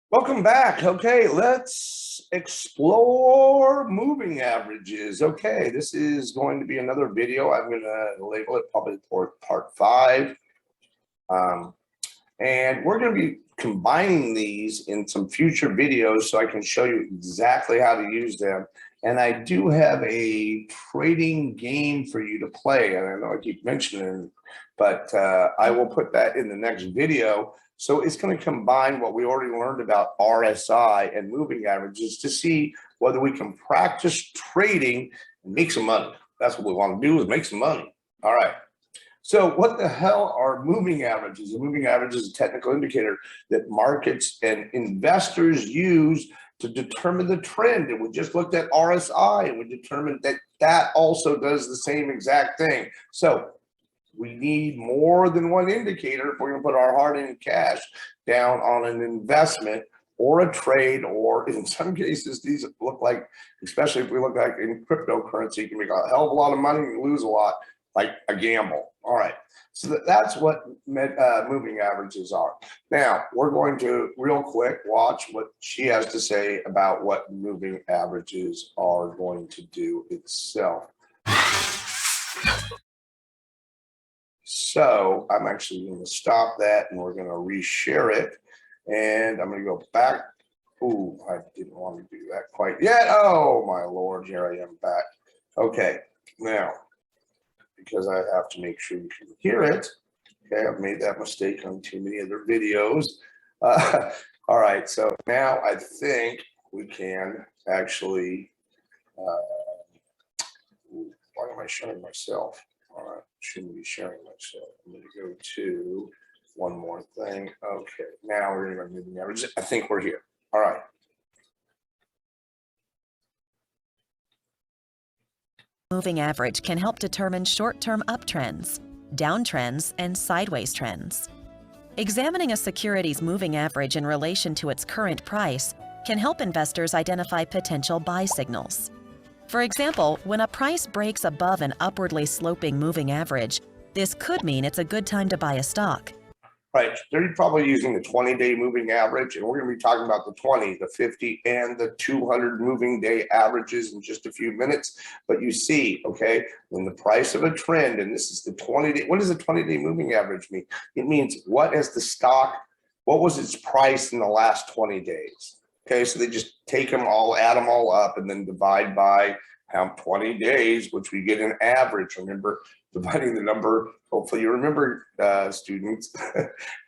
Welcome back. Okay, let's explore moving averages. Okay, this is going to be another video. I'm going to label it probably part 5. And we're going to be combining these in some future videos so I can show you exactly how to use them. And I do have a trading game for you to play. And I know I keep mentioning, but I will put that in the next video. So it's going to combine what we already learned about RSI and moving averages to see whether we can practice trading and make some money. That's what we want to do, is make some money. All right. So what the hell are moving averages? A moving average is a technical indicator that markets and investors use to determine the trend. And we just looked at RSI and we determined that that also does the same exact thing. So we need more than one indicator if we're going to put our hard-earned cash down on an investment or a trade, or in some cases, these look like, especially if we look like in cryptocurrency, you can make a hell of a lot of money and lose a lot, like a gamble. All right, so that's what moving averages are. Now, we're going to real quick watch what she has to say about what moving averages are going to do itself. So I'm actually going to stop that and we're going to reshare it. And I'm going to go back. Ooh, I didn't want to do that quite yet. Oh, my Lord, here I am back. Okay, now, because I have to make sure you can hear it. Okay, I've made that mistake on too many other videos. All right, so now I think we can actually, why am I showing myself? All right, shouldn't be sharing myself. I'm going to go to one more thing. Okay, now we're going to go moving averages. I think we're here. All right. Moving average can help determine short-term uptrends, downtrends, and sideways trends. Examining a security's moving average in relation to its current price can help investors identify potential buy signals. For example, when a price breaks above an upwardly sloping moving average, this could mean it's a good time to buy a stock. Right, they're probably using the 20-day moving average, and we're going to be talking about the 20, the 50, and the 200 moving day averages in just a few minutes. But you see, okay, when the price of a trend, and this is the 20-day, what does the 20-day moving average mean? It means what is the stock, what was its price in the last 20 days? Okay, so they just take them all, add them all up, and then divide by how 20 days, which we get an average. Remember, dividing the number, hopefully you remember, students,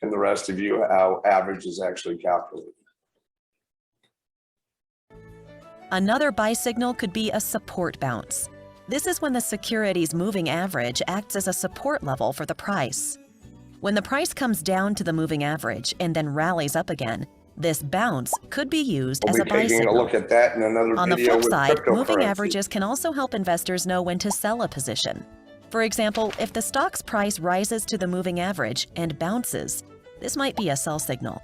and the rest of you, how average is actually calculated. Another buy signal could be a support bounce. This is when the security's moving average acts as a support level for the price. When the price comes down to the moving average and then rallies up again, this bounce could be used as a buy signal. We'll be taking a look at that in another video. On the flip side, moving averages can also help investors know when to sell a position. For example, if the stock's price rises to the moving average and bounces, this might be a sell signal.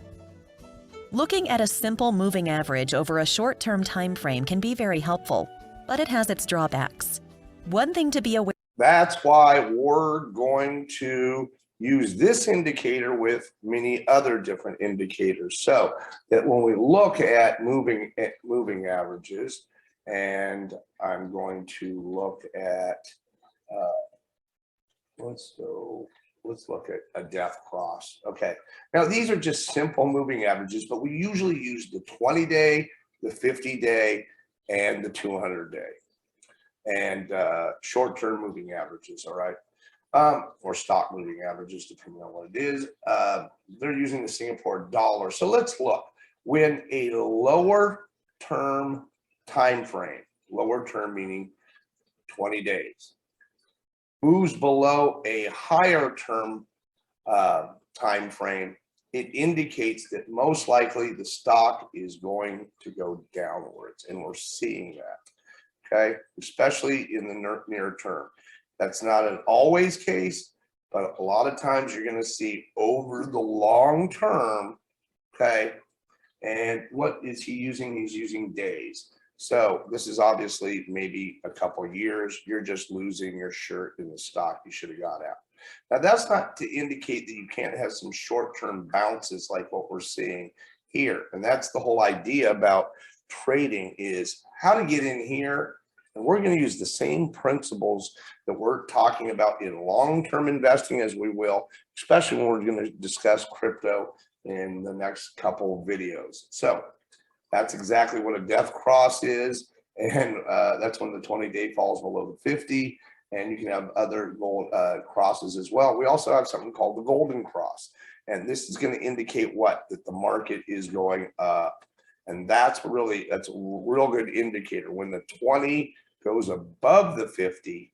Looking at a simple moving average over a short-term time frame can be very helpful, but it has its drawbacks. One thing to be aware of. That's why we're going to use this indicator with many other different indicators, so that when we look at moving averages, and I'm going to look at let's look at a death cross. Okay, now these are just simple moving averages, but we usually use the 20-day, the 50-day, and the 200-day, and short-term moving averages. All right. Or stock moving averages, depending on what it is. They're using the Singapore dollar. So let's look. When a lower term time frame, lower term meaning 20 days, moves below a higher term time frame, it indicates that most likely the stock is going to go downwards, and we're seeing that, okay, especially in the near term. That's not an always case, but a lot of times you're going to see over the long term, okay? And what is he using? He's using days. So this is obviously maybe a couple of years. You're just losing your shirt in the stock you should have got out. Now, that's not to indicate that you can't have some short-term bounces like what we're seeing here. And that's the whole idea about trading, is how to get in here. And we're going to use the same principles that we're talking about in long-term investing as we will, especially when we're going to discuss crypto in the next couple of videos. So that's exactly what a death cross is. And that's when the 20-day falls below the 50. And you can have other gold crosses as well. We also have something called the golden cross. And this is going to indicate what? That the market is going up. And that's a real good indicator. When the 20 goes above the 50,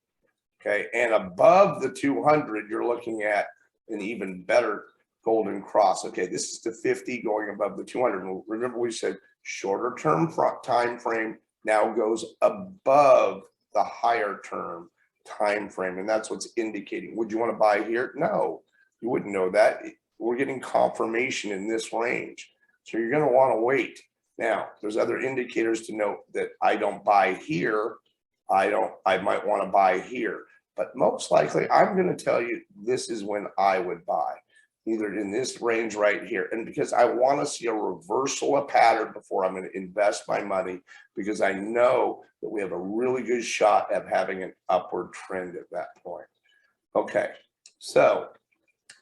okay, and above the 200, you're looking at an even better golden cross. Okay, this is the 50 going above the 200. Remember, we said shorter term time frame now goes above the higher term time frame, and that's what's indicating. Would you want to buy here? No, you wouldn't know that. We're getting confirmation in this range, so you're going to want to wait. Now, there's other indicators to note that I don't buy here. I might want to buy here, but most likely I'm going to tell you this is when I would buy, either in this range right here. And because I want to see a reversal of pattern before I'm going to invest my money, because I know that we have a really good shot at having an upward trend at that point. Okay, so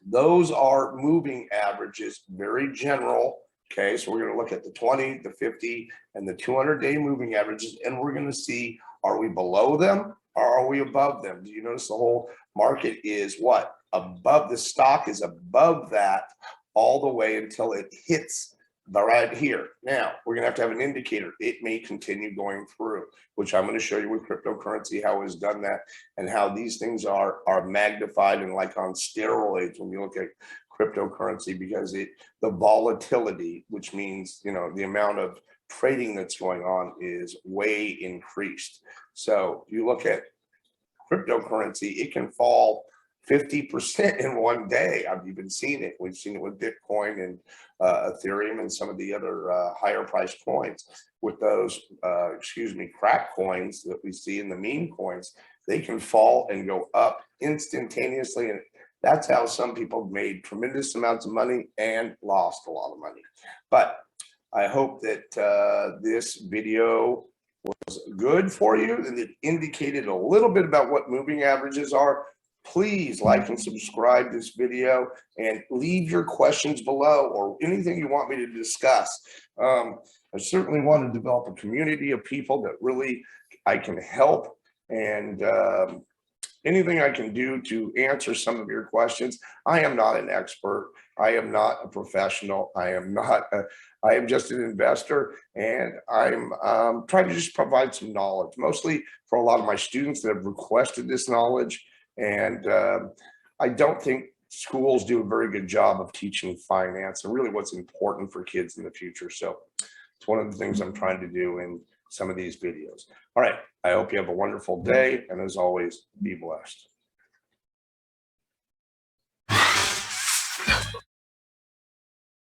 those are moving averages, very general. Okay, so we're going to look at the 20, the 50, and the 200-day moving averages, and we're going to see, are we below them or are we above them? Do you notice the whole market is what? Above, the stock is above that all the way until it hits the right here. Now, we're going to have an indicator. It may continue going through, which I'm going to show you with cryptocurrency, how it's done that, and how these things are magnified and like on steroids when you look at cryptocurrency, because the volatility, which means, you know, the amount of trading that's going on is way increased. So you look at cryptocurrency, it can fall 50% in one day. I've even seen it. We've seen it with Bitcoin and Ethereum and some of the other higher priced coins. With those, crack coins that we see in the meme coins, they can fall and go up instantaneously. And that's how some people made tremendous amounts of money and lost a lot of money. But I hope that this video was good for you and it indicated a little bit about what moving averages are. Please like and subscribe this video and leave your questions below, or anything you want me to discuss. I certainly want to develop a community of people that really I can help, and anything I can do to answer some of your questions. I am not an expert. I am not a professional. I am just an investor, and I'm trying to just provide some knowledge, mostly for a lot of my students that have requested this knowledge. And I don't think schools do a very good job of teaching finance and really what's important for kids in the future. So it's one of the things I'm trying to do in some of these videos. All right, I hope you have a wonderful day, and as always, be blessed.